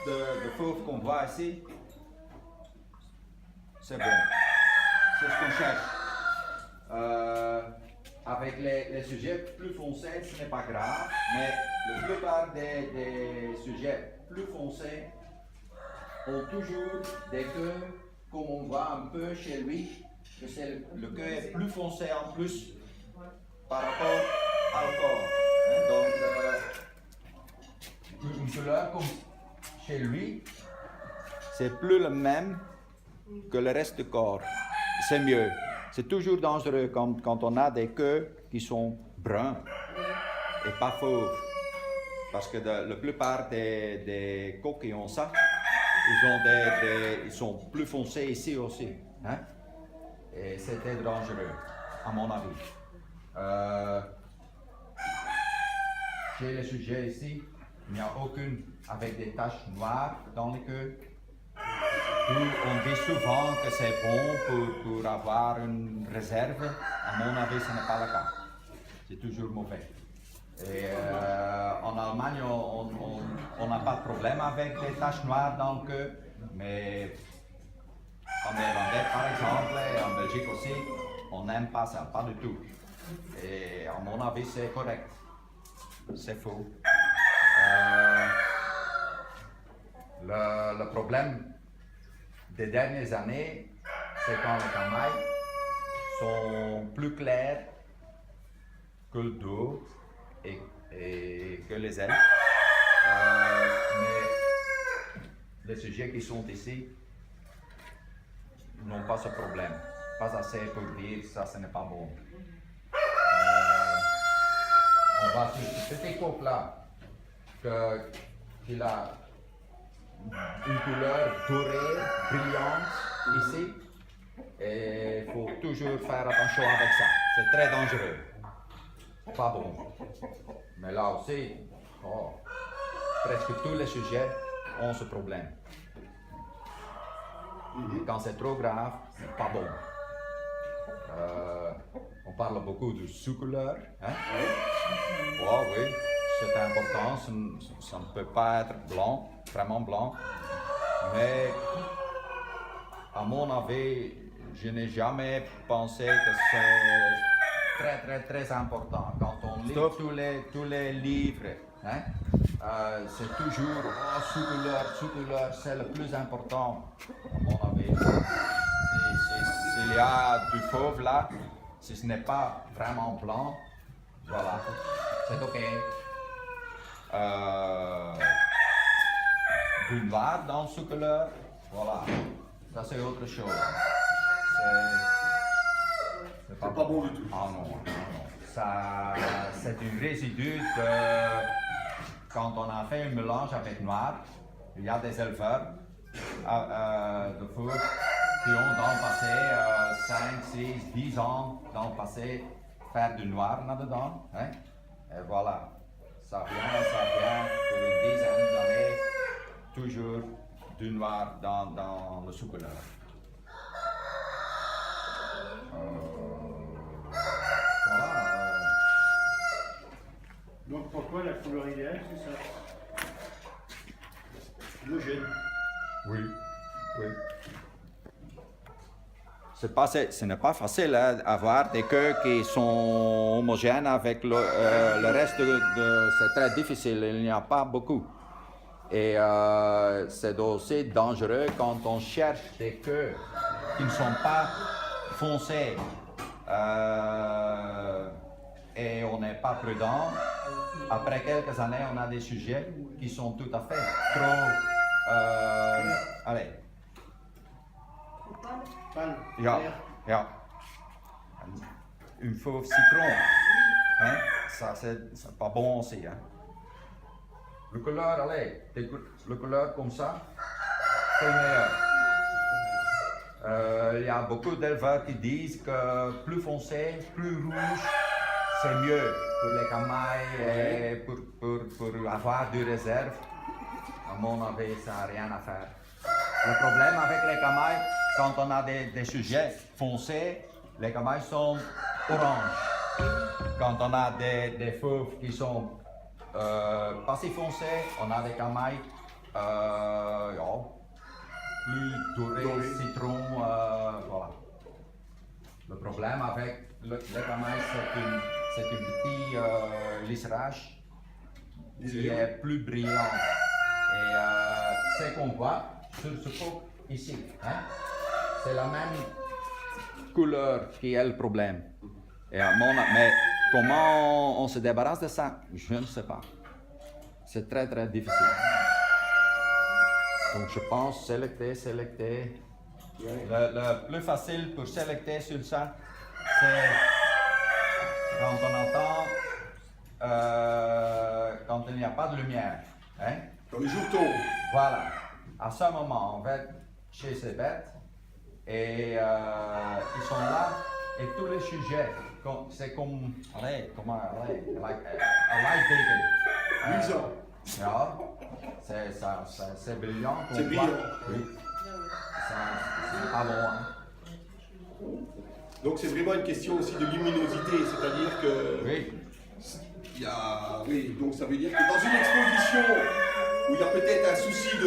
de fauve qu'on voit ici, c'est bon. C'est ce qu'on cherche. Avec les sujets plus foncés, ce n'est pas grave, mais la plupart des sujets plus foncés ont toujours des queues, comme on voit un peu chez lui, que c'est le queue est plus foncé en plus par rapport au corps. Donc, une couleur comme chez lui, c'est plus le même que le reste du corps. C'est mieux. C'est toujours dangereux quand on a des queues qui sont bruns et pas fauves. Parce que la plupart des coqs qui ont ça, ils sont plus foncés ici aussi. Hein? Et c'était dangereux, à mon avis. Chez les sujets ici, il n'y a aucune avec des taches noires dans les queues. On dit souvent que c'est bon pour avoir une réserve. À mon avis, ce n'est pas le cas. C'est toujours mauvais. Et en Allemagne, on n'a pas de problème avec les taches noires dans le queue, mais en Néerlandais, par exemple, et en Belgique aussi, on n'aime pas ça, pas du tout. Et à mon avis, c'est correct. C'est faux. Le problème des dernières années, c'est quand les camailles sont plus clairs que le dos et que les ailes. Mais les sujets qui sont ici n'ont pas ce problème. Pas assez pour dire ça, ce n'est pas bon. On va sur ce petit coq là, qu'il a une couleur dorée, brillante ici. Et il faut toujours faire attention avec ça. C'est très dangereux. Pas bon. Mais là aussi, presque tous les sujets ont ce problème. Quand c'est trop grave, c'est pas bon. On parle beaucoup de sous-couleur. Hein? Oh, oui, c'est important. Ça ne peut pas être blanc, vraiment blanc. Mais à mon avis, je n'ai jamais pensé que c'est très important. Quand on lit tous les livres, hein, c'est toujours sous-couleur, c'est le plus important, à mon avis. S'il y a du fauve là, si ce n'est pas vraiment blanc, voilà, c'est ok. Du noir dans le sous-couleur, voilà, ça c'est autre chose. C'est pas bon du tout. Ah non. Ça, c'est un résidu de quand on a fait un mélange avec noir. Il y a des éleveurs de fauves qui ont dans le passé 5, 6, 10 ans dans le passé faire du noir là-dedans. Hein? Et voilà, ça vient pour une dizaine d'années, toujours du noir dans le sous-couleur. Voilà. Donc pourquoi la couleur idéale, c'est ça? Homogène. Oui. Ce n'est pas facile d'avoir des queues qui sont homogènes avec le reste c'est très difficile, il n'y a pas beaucoup. Et c'est aussi dangereux quand on cherche des queues qui ne sont pas foncées et on n'est pas prudent. Après quelques années, on a des sujets qui sont tout à fait trop... allez. Pâle. Ja. Une fauve citron. Hein? Ça, c'est pas bon aussi. Hein? Le couleur, allez, le couleur comme ça, c'est meilleur. Il y a beaucoup d'éleveurs qui disent que plus foncé, plus rouge, c'est mieux pour les camailles et pour avoir du réserve. À mon avis, ça n'a rien à faire. Le problème avec les camailles, quand on a des sujets foncés, les camailles sont oranges. Quand on a des fauves qui sont pas si foncés, on a des camailles Ja, plus doré, citron, voilà. Le problème avec le camay, c'est un petit lisserage qui est plus brillant. Et ce qu'on voit sur ce pot ici, hein, c'est la même couleur qui est le problème. Et mais comment on se débarrasse de ça, je ne sais pas. C'est très très difficile. Donc je pense sélecter. Le plus facile pour sélecter sur ça, c'est quand on entend, quand il n'y a pas de lumière. Hein? Quand les jours tombent. Voilà. À ce moment, on va être chez ces bêtes et ils sont là et tous les sujets, c'est comme, like a light digging. Luisant. C'est brillant. C'est brillant. Oui. C'est pas bon. Hein. Donc c'est vraiment une question aussi de luminosité, c'est-à-dire que Oui. il y a, oui, donc ça veut dire que dans une exposition où il y a peut-être un souci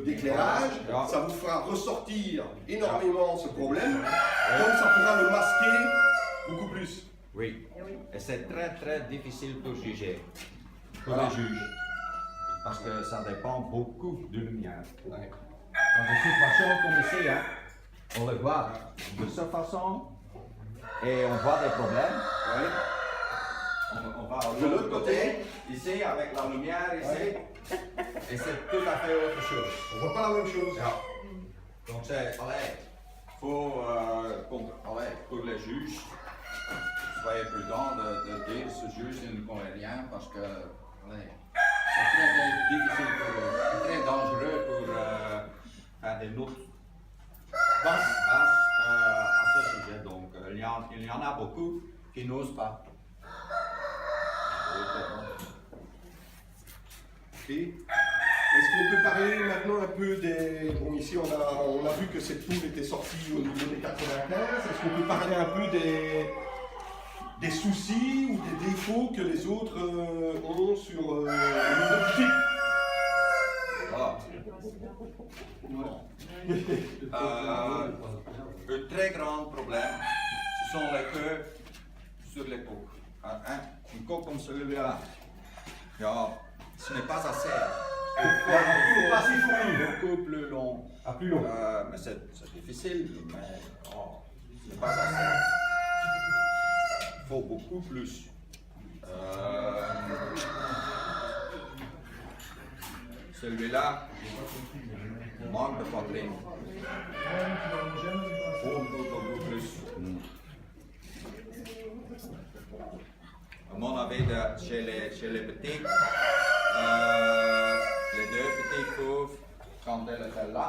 d'éclairage, Ja. ça vous fera ressortir énormément ce problème, donc ça pourra le masquer beaucoup plus. Oui. Et c'est très très difficile pour juger, pour Voilà. les juges, parce que ça dépend beaucoup de lumière. Ouais. Dans une situation comme ici, hein, on le voit de cette façon et on voit des problèmes. Ouais. On va de l'autre côté, ici, avec la lumière ici, et c'est tout à fait autre chose. On voit pas la même chose. Ja. Donc c'est, faut, pour les juges, soyez prudents de dire ce juge il ne connaît rien parce que c'est très, très difficile pour eux, très dangereux pour faire des notes basses à ce sujet. Donc il y en a beaucoup qui n'osent pas. Ok. Est-ce qu'on peut parler maintenant un peu des... Bon, ici on a vu que cette poule était sortie au niveau des 95. Est-ce qu'on peut parler un peu des soucis ou des défauts que les autres ont sur au niveau du type? Voilà. Un très grand problème, ce sont les queues sur les coques. Une coque comme celui-là, ce n'est pas assez. Pas assez fourni. Beaucoup plus long. Ah, plus long. Mais c'est difficile, mais ce n'est pas assez. Il faut beaucoup plus. Celui-là manque de poitrine. Beaucoup plus. À mon avis, chez les petits, les deux petits couves, quand elles étaient là,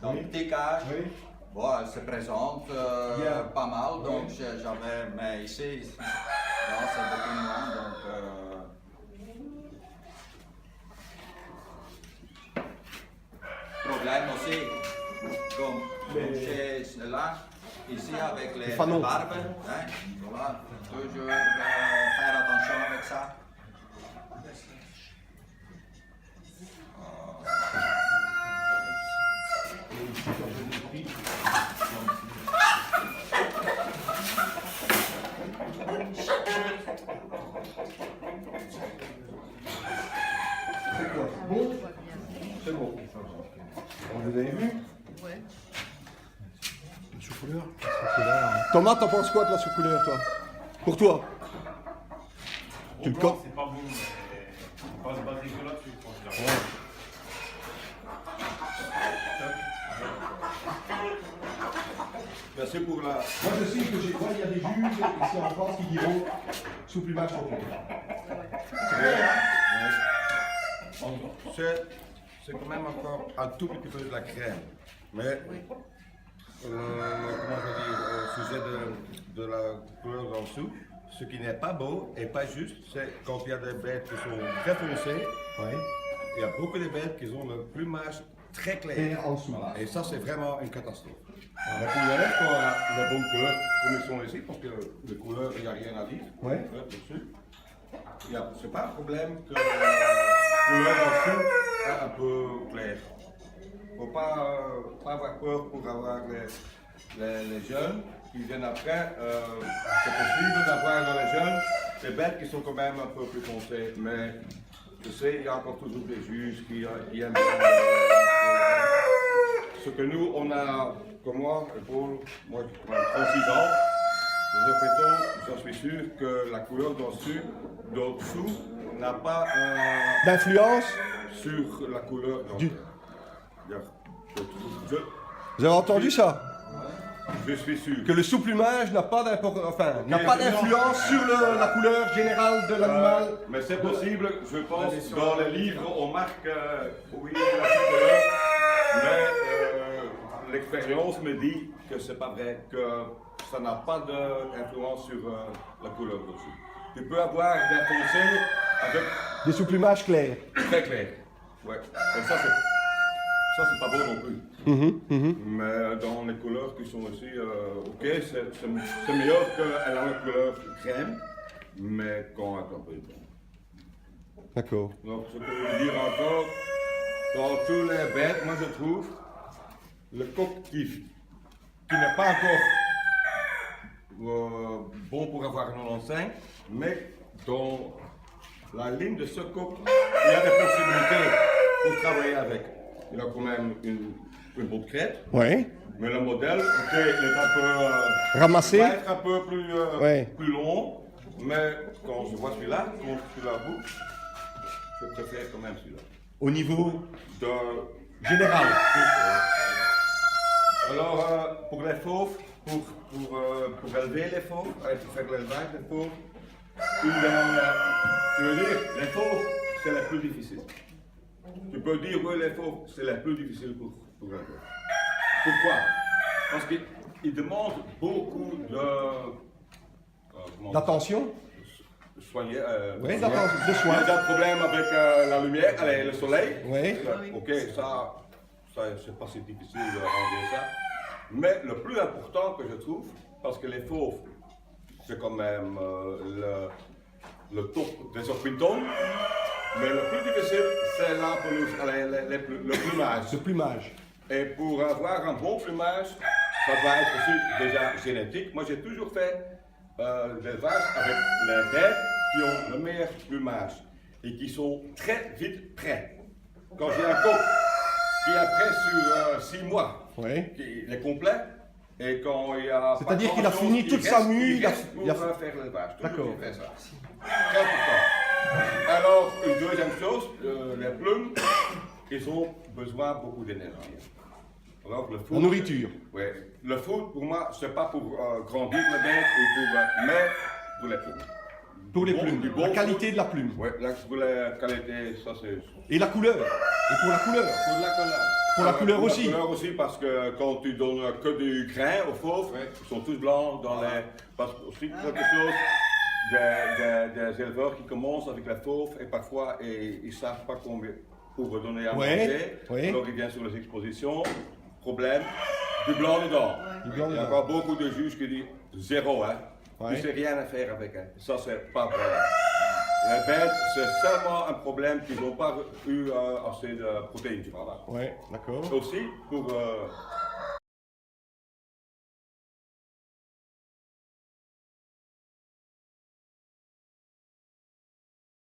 dans le petit cage, bon, elles se présentent pas mal, donc j'avais, mais ici, là, c'est beaucoup moins, donc problème aussi, comme chez là, ici avec les fanons. barbes, hein, voilà, toujours faire attention avec ça. C'est quoi? Bon? C'est bon. Vous avez vu? Ouais. La sous-couleur? Thomas, t'en penses quoi de la sous-couleur, toi? Pour toi? Tu le Au blanc, comptes? c'est pas bon, mais on va se baser que là-dessus. je pense. C'est pour la... Moi je sais que j'ai il y a des juges ici en France qui diront sous plumage complet. C'est quand même encore un tout petit peu de la crème. Mais, comment je dis, au sujet de la couleur en dessous, ce qui n'est pas beau et pas juste, c'est quand il y a des bêtes qui sont très foncées, il y a beaucoup de bêtes qui ont le plumage très clair. Et en dessous. Et ça, c'est vraiment une catastrophe. La couleur, Quand on a la bonne couleur, comme ils sont ici, parce que les couleurs, il n'y a rien à dire. Ouais. Dessus. C'est pas un problème que couleur en dessous un peu claire. Faut pas avoir peur pour avoir les jeunes qui viennent après. C'est possible d'avoir dans les jeunes des bêtes qui sont quand même un peu plus foncées, mais je sais, il y a encore toujours des juges qui aiment bien. Ce que nous, on a, comme moi, Paul, moi j'ai 36 ans, j'en suis sûr que la couleur d'en-dessous n'a pas D'influence? sur la couleur Du- je, Vous avez entendu ça? je suis sûr. Que le sous-plumage n'a pas n'a pas d'influence sur la couleur générale de l'animal. Mais c'est possible, je pense, dans les livres, on marque, oui, la couleur, mais l'expérience me dit que c'est pas vrai, que ça n'a pas d'influence sur la couleur dessus. Tu peux avoir des foncés avec Des sous-plumages clairs. très clair. Ouais. Et ça, c'est pas beau non plus. Mais dans les couleurs qui sont aussi, ok, c'est meilleur qu'elle a la couleur crème, mais quand un peu blanc. D'accord. Donc, ce que je veux dire encore, dans tous les bêtes, moi je trouve, le coq qui n'est pas encore bon pour avoir 95, mais dans la ligne de ce coq, il y a des possibilités pour travailler avec. Il a quand même une bonne crête, Oui. mais le modèle, ok, il est un peu Ramassé. va être un peu plus, Ouais. plus long, mais quand je vois celui-là, quand je suis la bouche, je préfère quand même celui-là. Au niveau De général. Alors, pour les fauves, pour élever les fauves, pour faire l'élevage des fauves, tu veux dire, les fauves, c'est le plus difficile. Tu peux dire, oui, les fauves, c'est le plus difficile pour élever. Pourquoi? Parce qu'ils demandent beaucoup de. Comment D'attention. soigner. Oui, d'attention, de Il y soin. a des problèmes avec la lumière, allez, le soleil. Oui. Ok, ça c'est pas si difficile de rendre ça. Mais le plus important que je trouve, parce que les fauves, c'est quand même le top des orpingtons, mais le plus difficile, c'est la pelouse, le plumage. Le plumage. Et pour avoir un bon plumage, ça doit être aussi déjà génétique. Moi, j'ai toujours fait l'élevage avec les bêtes qui ont le meilleur plumage et qui sont très vite prêts. Quand j'ai un coq qui est prêt sur 6 mois, Oui. il est complet, et quand il y a. C'est-à-dire pas qu'il a grand-chose, fini toute sa mue, il reste pour il a- faire l'élevage. Toujours D'accord. il fait ça. Très important. Alors, une deuxième chose, les plumes, ils ont besoin beaucoup d'énergie. Alors, le foot, La nourriture. Oui, le foot, pour moi, c'est pas pour grandir les bêtes, mais pour les plumes. Pour les Bon, plumes. du bon La qualité de la plume. Oui, pour la qualité, ça c'est. Et la couleur. Et pour la couleur. Pour la couleur. Pour la couleur aussi. Pour la couleur aussi, parce que quand tu donnes que du grain aux fauves, ils sont tous blancs dans les. Parce que aussi quelque chose des éleveurs qui commencent avec la fauve et parfois ils ne savent pas combien pour donner à manger. Oui. Alors ils viennent sur les expositions. Problème, du blanc dedans. Du blanc Il y a dedans. encore beaucoup de juges qui disent zéro, hein. Ouais. Tu sais rien à faire avec. Hein. Ça, c'est pas vrai. Les bêtes, c'est seulement un problème qu'ils n'ont pas eu assez de protéines. Voilà. Oui, d'accord. Aussi, pour